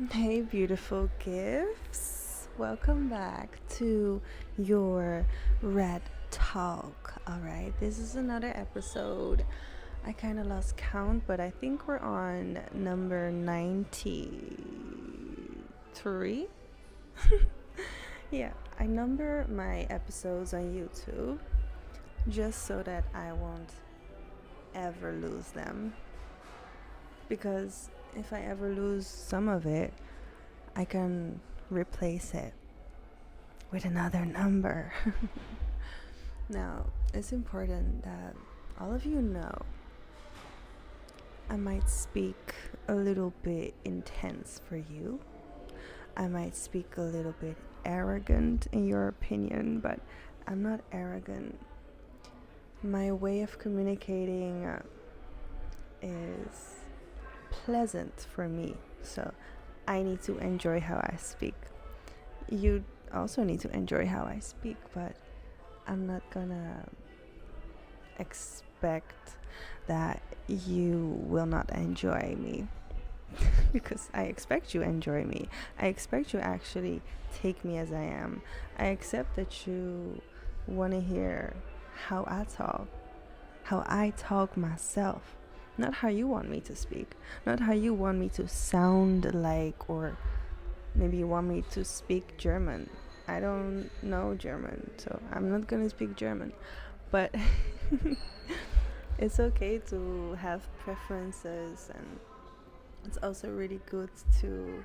Hey, beautiful gifts. Welcome back to your Red Talk. All right, this is another episode. I kind of lost count, but I think we're on number 93. Yeah, I number my episodes on YouTube just so that I won't ever lose them. Because if I ever lose some of it, I can replace it with another number. Now, it's important that all of you know I might speak a little bit intense for you. I might speak a little bit arrogant in your opinion, but I'm not arrogant. My way of communicating is pleasant for me, so I need to enjoy how I speak. You also need to enjoy how I speak, but I'm not gonna expect that you will not enjoy me because I expect you enjoy me. I expect you actually take me as I am. I accept that you want to hear how I talk myself, not how you want me to speak, not how you want me to sound like, or maybe you want me to speak German. I don't know German, so I'm not gonna speak German. But it's okay to have preferences, and it's also really good to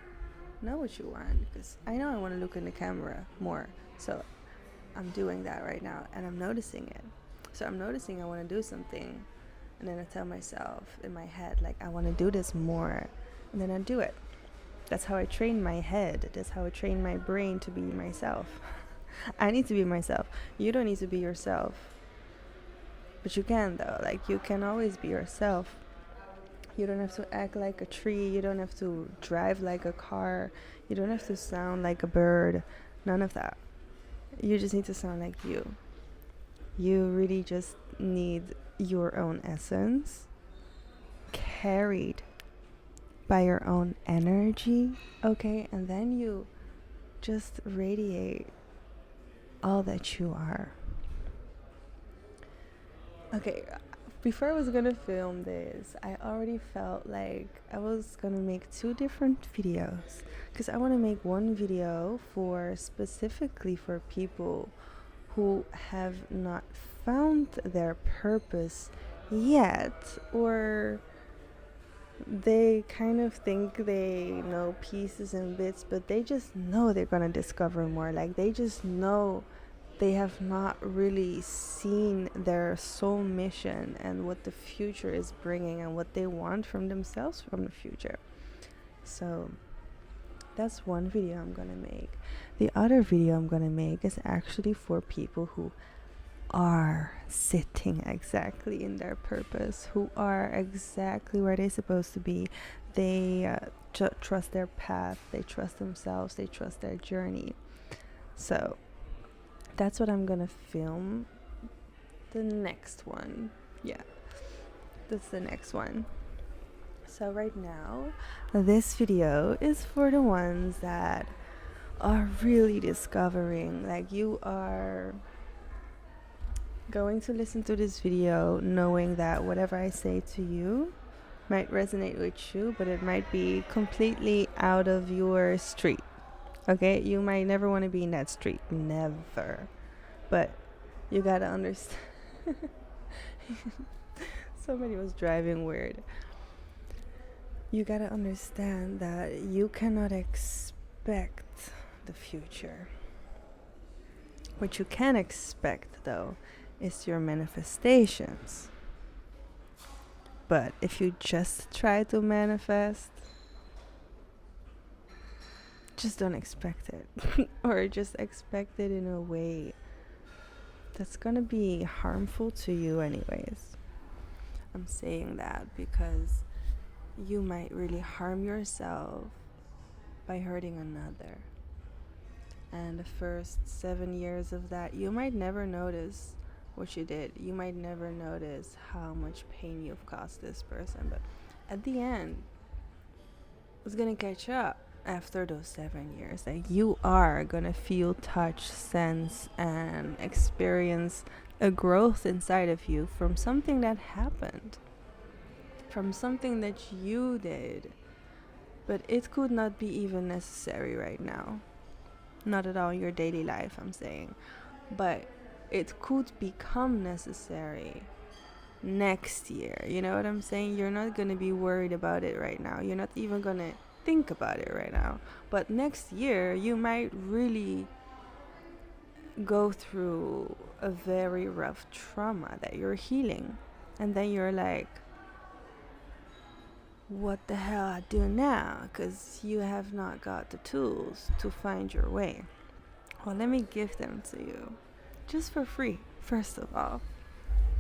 know what you want, because I know I want to look in the camera more. So I'm doing that right now, and I'm noticing it. So I'm noticing I want to do something, and then I tell myself in my head, like, I want to do this more, and then I do it. That's how I train my head. That's how I train my brain to be myself. I need to be myself. You don't need to be yourself. But you can, though. Like, you can always be yourself. You don't have to act like a tree. You don't have to drive like a car. You don't have to sound like a bird. None of that. You just need to sound like you. You really just need your own essence carried by your own energy, okay? And then you just radiate all that you are. Okay, before I was gonna film this, I already felt like I was gonna make two different videos, because I want to make one video for specifically for people who have not found their purpose yet, or they kind of think they know pieces and bits, but they just know they're gonna discover more. Like, they just know they have not really seen their soul mission and what the future is bringing and what they want from themselves from the future. So that's one video I'm gonna make. The other video I'm gonna make is actually for people who are sitting exactly in their purpose, who are exactly where they're supposed to be. They trust their path, they trust themselves, they trust their journey. So that's what I'm gonna film. The next one, yeah, that's the next one. So right now, this video is for the ones that are really discovering. Like, you are going to listen to this video knowing that whatever I say to you might resonate with you, but it might be completely out of your street. Okay, you might never want to be in that street, never. But you gotta understand. Somebody was driving weird. You gotta understand that you cannot expect the future. What you can expect, though, is your manifestations. But if you just try to manifest, just don't expect it. Or just expect it in a way that's gonna be harmful to you anyways. I'm saying that because you might really harm yourself by hurting another. And the first 7 years of that, you might never notice what you did. You might never notice how much pain you've caused this person. But at the end, it's gonna catch up. after those 7 years, like you are gonna feel, touch, sense, and experience a growth inside of you from something that happened, from something that you did. But it could not be even necessary right now. Not at all your daily life, I'm saying. But it could become necessary next year. You know what I'm saying? You're not going to be worried about it right now. You're not even going to think about it right now. But next year, you might really go through a very rough trauma that you're healing. And then you're like, what the hell I do now? Because you have not got the tools to find your way. Well, let me give them to you. Just for free, first of all.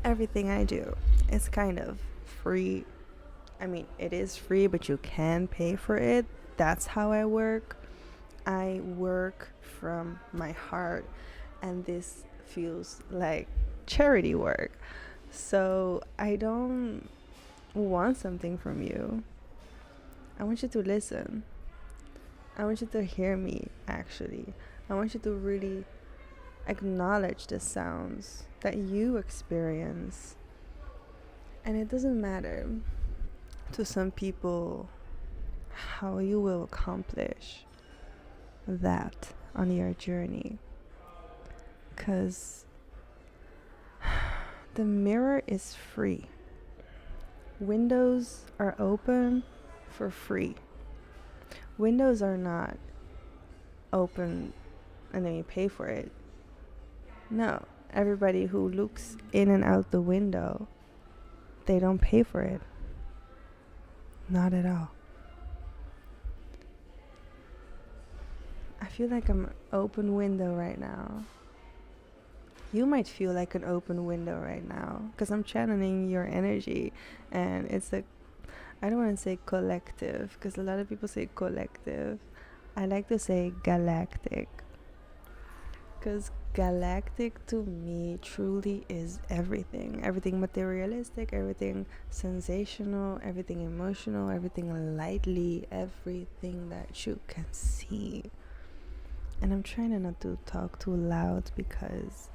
Everything I do is kind of free. I mean, it is free, but you can pay for it. That's how I work. I work from my heart, and this feels like charity work. So I don't want something from you. I want you to listen. I want you to hear me, actually. I want you to really acknowledge the sounds that you experience. And it doesn't matter to some people how you will accomplish that on your journey. Because the mirror is free. Windows are open for free. Windows are not open and then you pay for it. No, everybody who looks in and out the window, they don't pay for it. Not at all. I feel like I'm an open window right now. You might feel like an open window right now because I'm channeling your energy, and it's a, I don't want to say collective because a lot of people say collective. I like to say galactic because galactic to me truly is everything. Everything materialistic, everything sensational, everything emotional, everything lightly, everything that you can see. And I'm trying not to talk too loud because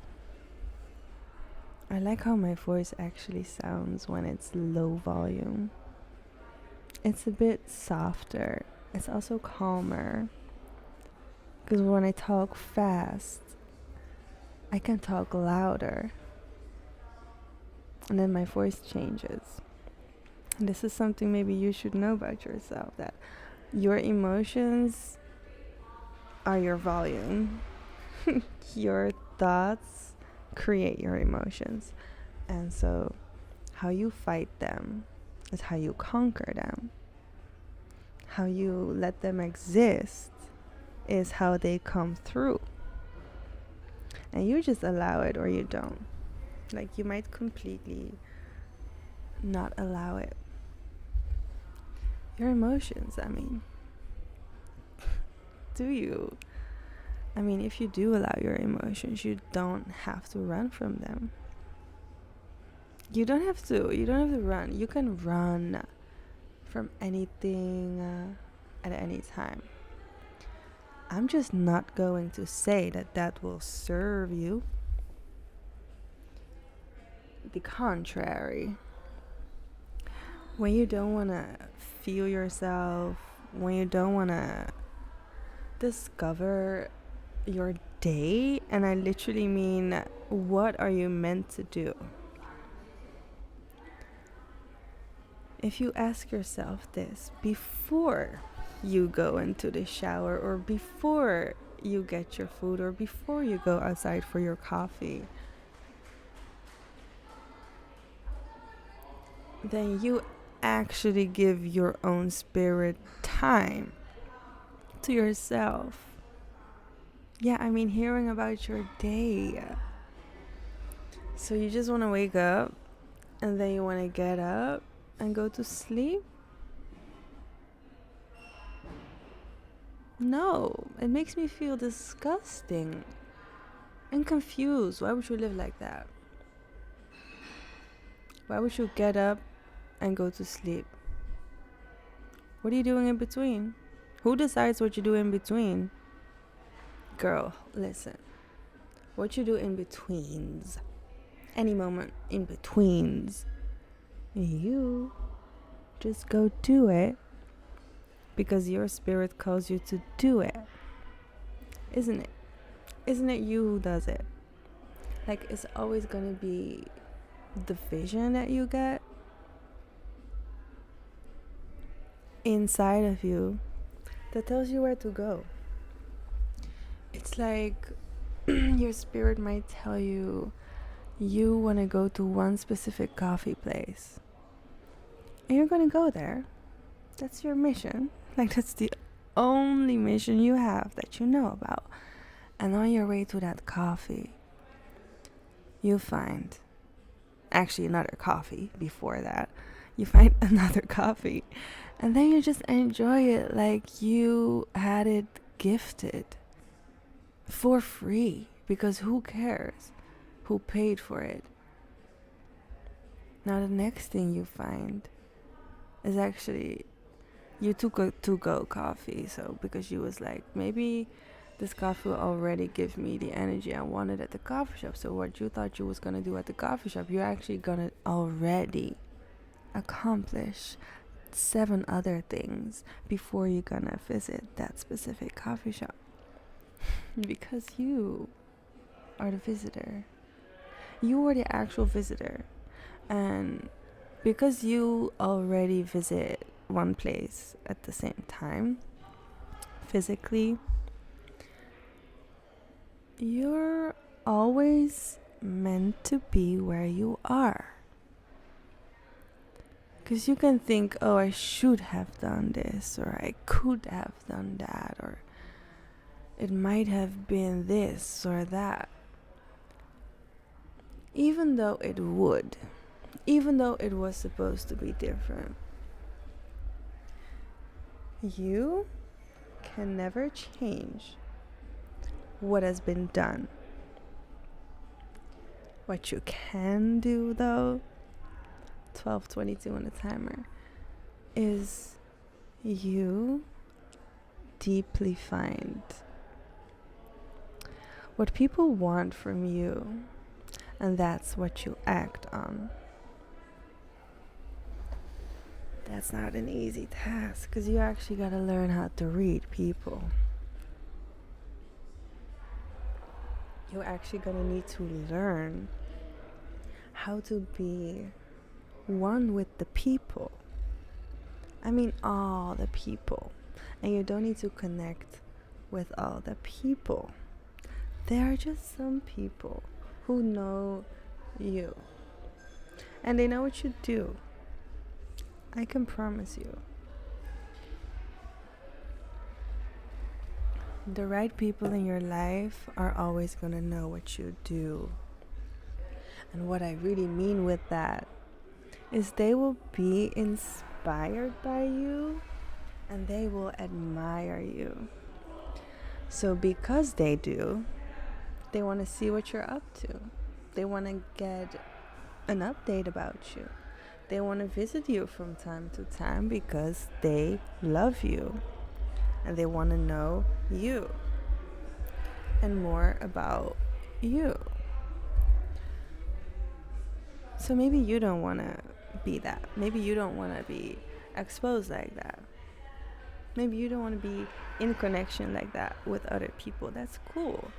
I like how my voice actually sounds when it's low volume. It's a bit softer. It's also calmer. Because when I talk fast, I can talk louder. And then my voice changes. And this is something maybe you should know about yourself, that your emotions are your volume. Your thoughts create your emotions, and so how you fight them is how you conquer them. How you let them exist is how they come through, and you just allow it or you don't. Like, you might completely not allow it. Your emotions, I mean, do you? I mean, if you do allow your emotions, you don't have to run from them. You don't have to run. You can run from anything at any time. I'm just not going to say that will serve you. The contrary. When you don't want to feel yourself, when you don't want to discover your day, and I literally mean, what are you meant to do? If you ask yourself this before you go into the shower, or before you get your food, or before you go outside for your coffee, then you actually give your own spirit time to yourself. Yeah, I mean, hearing about your day. So you just want to wake up, and then you want to get up and go to sleep? No, it makes me feel disgusting and confused. Why would you live like that? Why would you get up and go to sleep? What are you doing in between? Who decides what you do in between? Girl, listen. What you do in betweens, any moment in betweens, you just go do it because your spirit calls you to do it. Isn't it? Isn't it you who does it? Like, it's always gonna be the vision that you get inside of you that tells you where to go. It's like your spirit might tell you you want to go to one specific coffee place, and you're gonna go there. That's your mission. Like, that's the only mission you have that you know about. And on your way to that coffee, you find actually another coffee before that. You find another coffee, and then you just enjoy it like you had it gifted for free, because who cares who paid for it? Now the next thing you find is actually you took a to-go coffee, so because you was like, maybe this coffee will already give me the energy I wanted at the coffee shop. So what you thought you was gonna do at the coffee shop, you're actually gonna already accomplish 7 other things before you're gonna visit that specific coffee shop. Because you are the visitor. You are the actual visitor. And because you already visit one place at the same time, physically, you're always meant to be where you are. Because you can think, oh, I should have done this, or I could have done that, or it might have been this or that. Even though it would, even though it was supposed to be different, you can never change what has been done. What you can do, though, 12:22 on the timer, is you deeply find what people want from you, and that's what you act on. That's not an easy task, because you actually gotta learn how to read people. You're actually gonna need to learn how to be one with the people. I mean, all the people. And you don't need to connect with all the people. There are just some people who know you, and they know what you do. I can promise you. The right people in your life are always going to know what you do. And what I really mean with that is they will be inspired by you, and they will admire you. So because they do, they want to see what you're up to. They want to get an update about you. They want to visit you from time to time because they love you and they want to know you and more about you. So maybe you don't want to be that. Maybe you don't want to be exposed like that. Maybe you don't want to be in connection like that with other people. That's cool.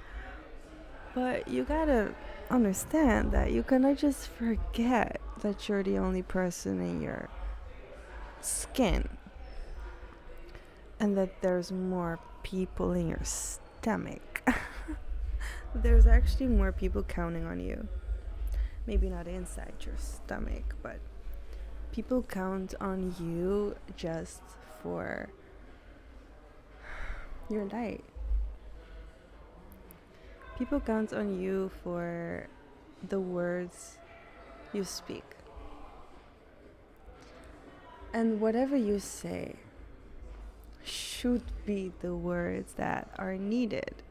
But you gotta understand that you cannot just forget that you're the only person in your skin, and that there's more people in your stomach. There's actually more people counting on you. Maybe not inside your stomach, but people count on you just for your light. People count on you for the words you speak. And whatever you say should be the words that are needed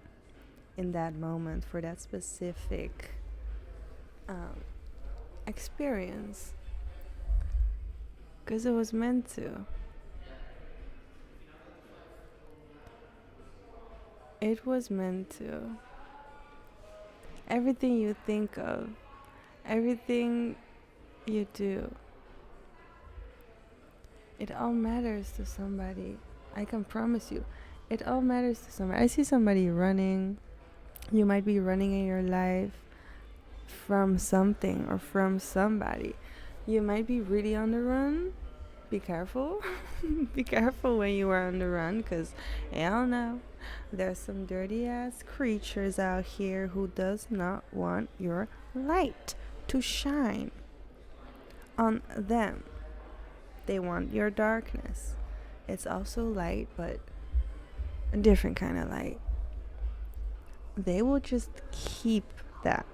in that moment for that specific experience. Because it was meant to. It was meant to. Everything you think of, everything you do, it all matters to somebody. I can promise you, it all matters to somebody. I see somebody running. You might be running in your life from something or from somebody. You might be really on the run. Be careful. Be careful when you are on the run, because hell no, there's some dirty ass creatures out here who does not want your light to shine on them. They want your darkness. It's also light, but a different kind of light. They will just keep that.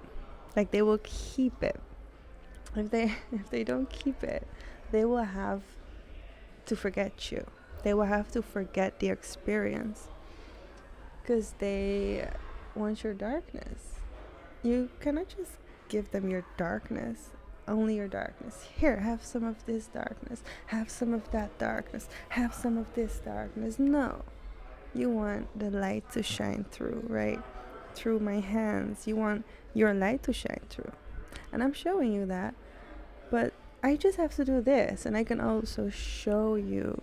Like, they will keep it. If they don't keep it, they will have to forget you. They will have to forget the experience, because they want your darkness. You cannot just give them your darkness, only your darkness. Here, have some of this darkness, have some of that darkness, have some of this darkness. No, you want the light to shine through, right? Through my hands. You want your light to shine through, and I'm showing you that. But I just have to do this, and I can also show you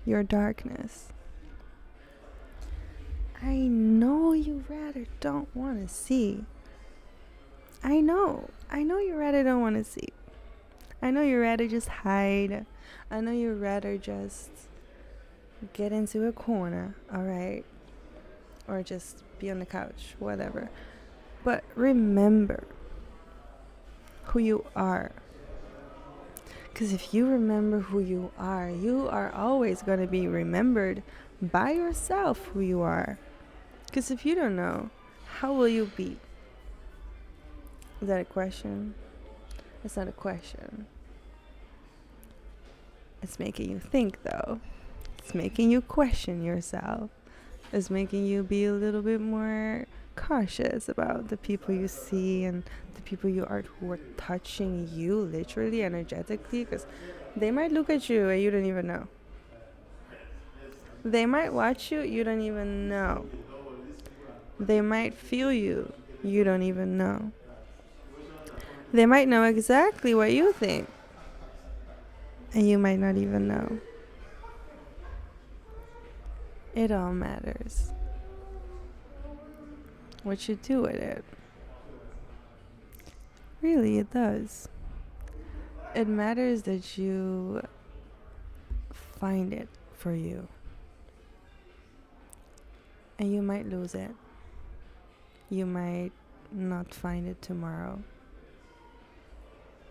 your darkness. I know you rather don't want to see. I know you rather don't want to see. I know you rather just hide. I know you rather just get into a corner, alright? Or just be on the couch, whatever. But remember who you are. Because if you remember who you are always going to be remembered by yourself who you are. Because if you don't know, how will you be? Is that a question? It's not a question. It's making you think, though. It's making you question yourself. It's making you be a little bit more cautious about the people you see and the people you are who are touching you literally, energetically, because they might look at you and you don't even know. They might watch you, you don't even know. They might feel you, you don't even know. They might know exactly what you think, and you might not even know. It all matters what you do with it. Really, it does. It matters that you find it for you. And you might lose it. You might not find it tomorrow.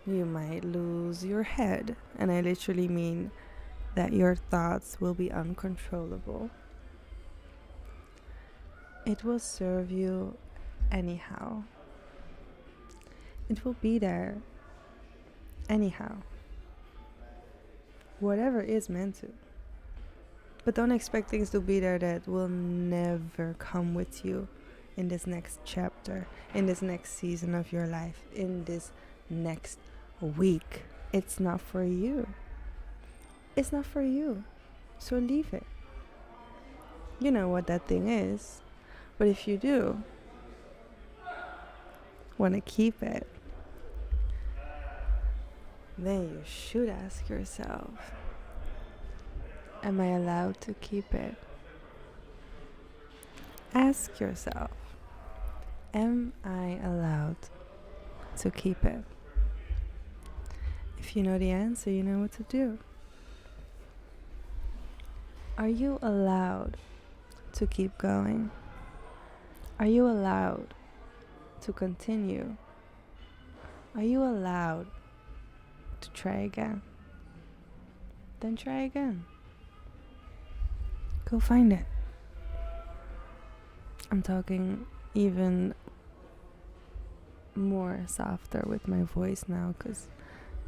You might lose your head. And I literally mean that your thoughts will be uncontrollable. It will serve you anyhow. It will be there anyhow. Whatever is meant to. But don't expect things to be there that will never come with you in this next chapter, in this next season of your life, in this next week. It's not for you. It's not for you. So leave it. You know what that thing is. But if you do want to keep it, then you should ask yourself, am I allowed to keep it? Ask yourself, am I allowed to keep it? If you know the answer, you know what to do. Are you allowed to keep going? Are you allowed to continue? Are you allowed to try again? Then try again. Go find it. I'm talking even more softer with my voice now, because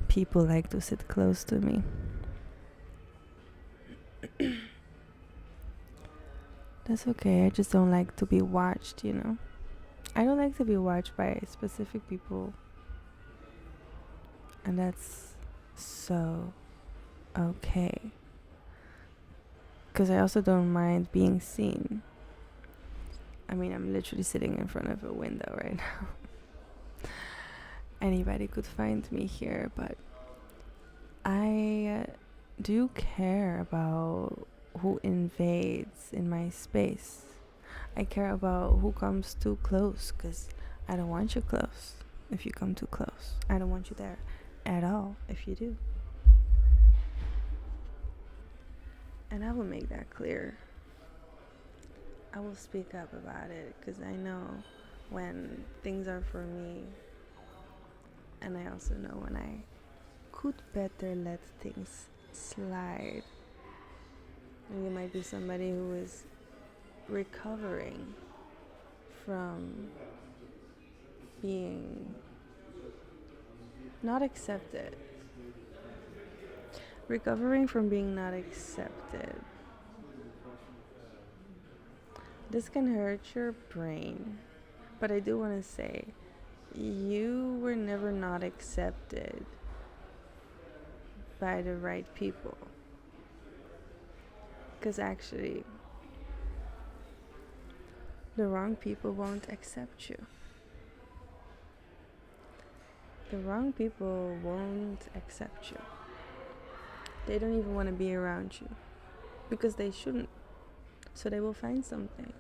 people like to sit close to me. That's okay. I just don't like to be watched, you know. I don't like to be watched by specific people. And that's so okay. Because I also don't mind being seen. I mean, I'm literally sitting in front of a window right now. Anybody could find me here, but I do care about who invades in my space. I care about who comes too close, because I don't want you close if you come too close. I don't want you there at all if you do. And I will make that clear. I will speak up about it, because I know when things are for me, and I also know when I could better let things slide. And you might be somebody who is recovering from being not accepted. Recovering from being not accepted. This can hurt your brain, but I do want to say, you were never not accepted by the right people. Because actually, the wrong people won't accept you. The wrong people won't accept you. They don't even want to be around you, because they shouldn't. So they will find something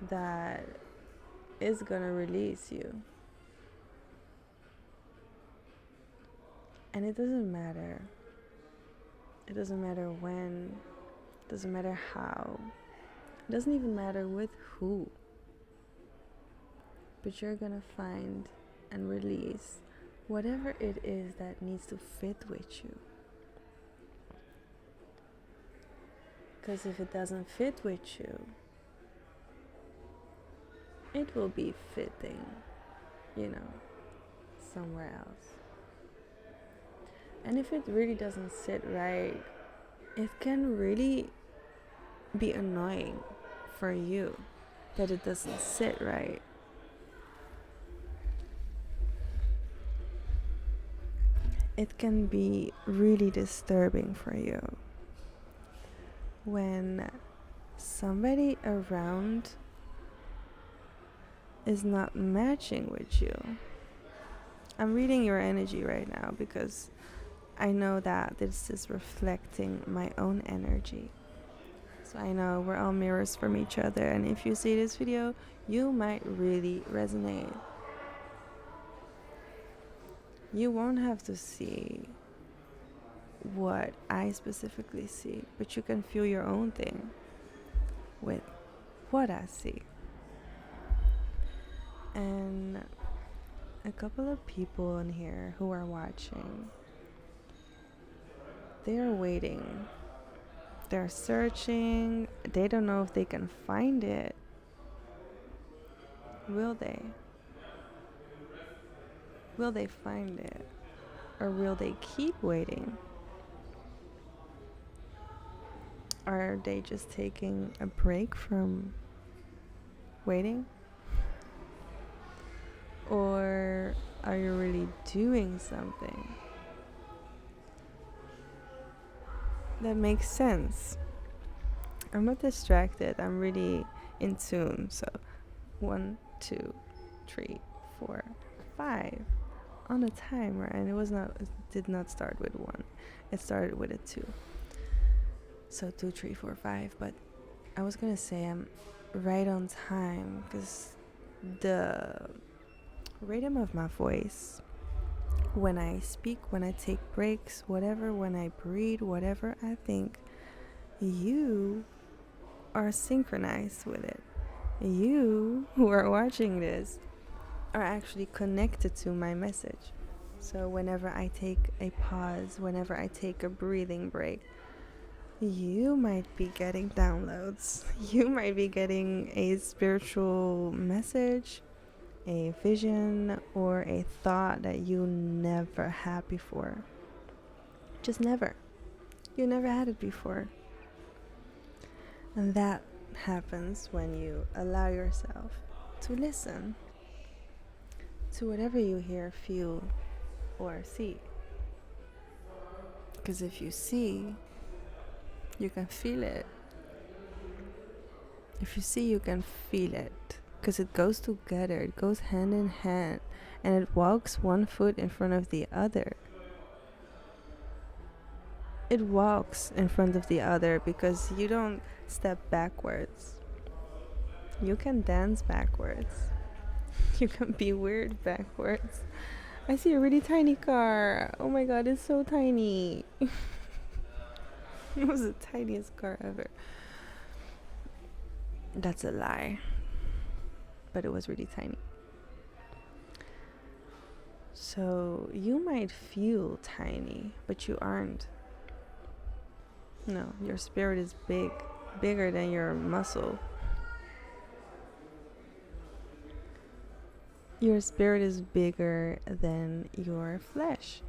that is gonna release you. And it doesn't matter. It doesn't matter when. It doesn't matter how. It doesn't even matter with who. But you're gonna find and release whatever it is that needs to fit with you. Because if it doesn't fit with you, it will be fitting, somewhere else. And if it really doesn't sit right, it can really be annoying for you that it doesn't sit right. It can be really disturbing for you when somebody around is not matching with you. I'm reading your energy right now because I know that this is reflecting my own energy. So I know we're all mirrors from each other, and if you see this video, you might really resonate. You won't have to see what I specifically see, but you can feel your own thing with what I see. And a couple of people in here who are watching, they are waiting. They're searching. They don't know if they can find it. Will they? Will they find it? Or will they keep waiting? Are they just taking a break from waiting? Or are you really doing something that makes sense? I'm not distracted. I'm really in tune. So 1, 2, 3, 4, 5 on a timer, and it did not start with 1. It started with a 2. So 2, 3, 4, 5. But I was gonna say I'm right on time because the rhythm of my voice, when I speak, when I take breaks, whatever, when I breathe, whatever, I think you are synchronized with it. You who are watching this are actually connected to my message. So whenever I take a pause, whenever I take a breathing break, you might be getting downloads. You might be getting a spiritual message, a vision, or a thought that you never had before. Just never. You never had it before. And that happens when you allow yourself to listen to whatever you hear, feel, or see. Because if you see, you can feel it. If you see, you can feel it, because it goes together, it goes hand in hand, and it walks one foot in front of the other. It walks in front of the other because you don't step backwards. You can dance backwards. You can be weird backwards. I see a really tiny car. Oh my god, it's so tiny. It was the tiniest car ever. That's a lie. But it was really tiny. So you might feel tiny, but you aren't. No, your spirit is big, bigger than your muscle. Your spirit is bigger than your flesh.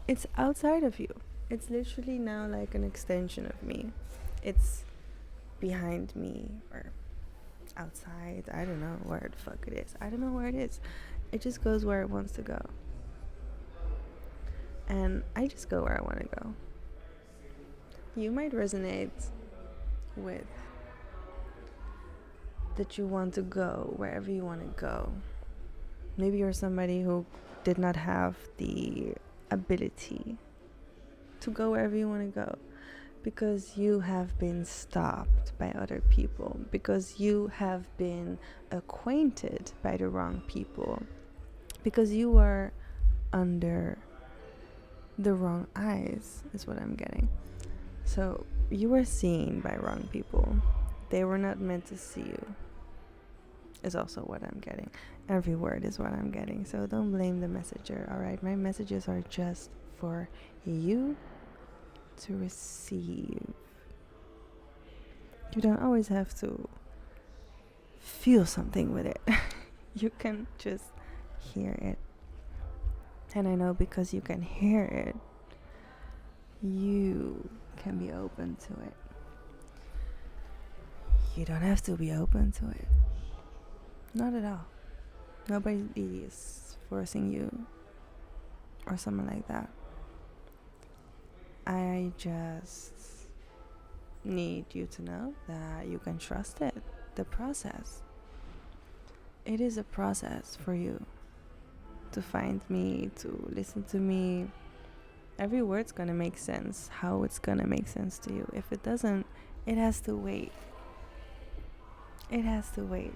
It's outside of you. It's literally now like an extension of me. It's behind me or outside. I don't know where the fuck it is. I don't know where it is. It just goes where it wants to go. And I just go where I want to go. You might resonate with that you want to go wherever you want to go. Maybe you're somebody who did not have the ability to go wherever you want to go because you have been stopped by other people, because you have been acquainted by the wrong people, because you are under the wrong eyes, is what I'm getting. So you were seen by wrong people. They were not meant to see you, is also what I'm getting. Every word is what I'm getting. So don't blame the messenger, alright? My messages are just for you to receive. You don't always have to feel something with it. You can just hear it. And I know because you can hear it, you can be open to it. You don't have to be open to it. Not at all. Nobody is forcing you or something like that. I just need you to know that you can trust it, the process. It is a process for you to find me, to listen to me. Every word's gonna make sense, how it's gonna make sense to you. If it doesn't, it has to wait. It has to wait.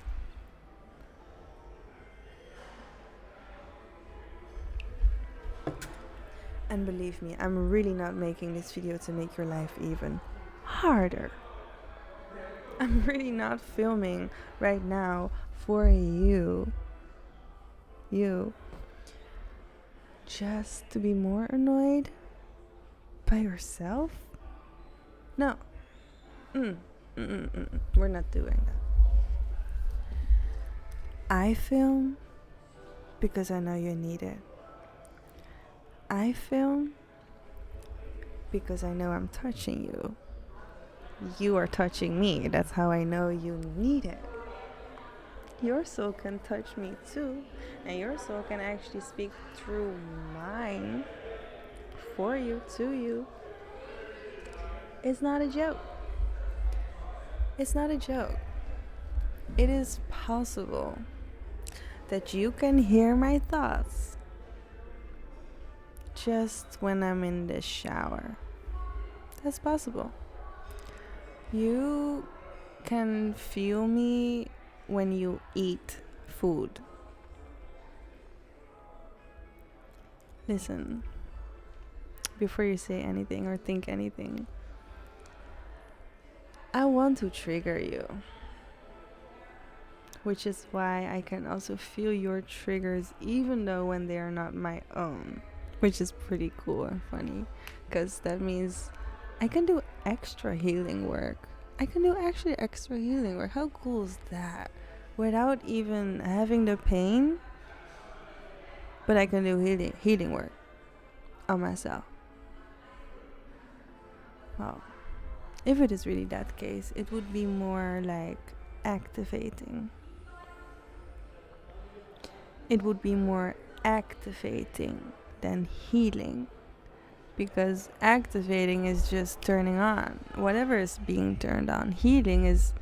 And believe me, I'm really not making this video to make your life even harder. I'm really not filming right now for you just to be more annoyed by yourself. No. We're not doing that. I film because I know you need it. I film because I know I'm touching you. You are touching me. That's how I know you need it. Your soul can touch me too, and your soul can actually speak through mine for you, to you. It's not a joke. It's not a joke. It is possible that you can hear my thoughts just when I'm in the shower. That's possible. You can feel me when you eat food. Listen, before you say anything or think anything, I want to trigger you, which is why I can also feel your triggers even though when they are not my own, which is pretty cool and funny, because that means I can do extra healing work. I can do actually extra healing work. How cool is that? Without even having the pain, but I can do healing work on myself. Well, if it is really that case, it would be more like activating. It would be more activating than healing. Because activating is just turning on whatever is being turned on. Healing is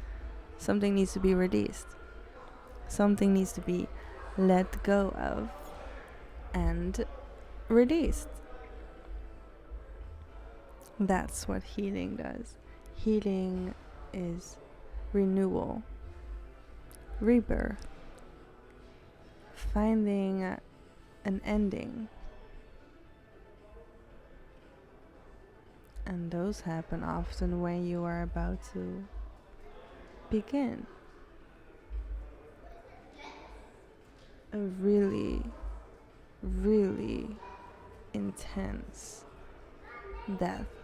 Something needs to be released. Something needs to be let go of and released. That's what healing does. Healing is renewal, rebirth, finding an ending. And those happen often when you are about to begin a really, really intense death.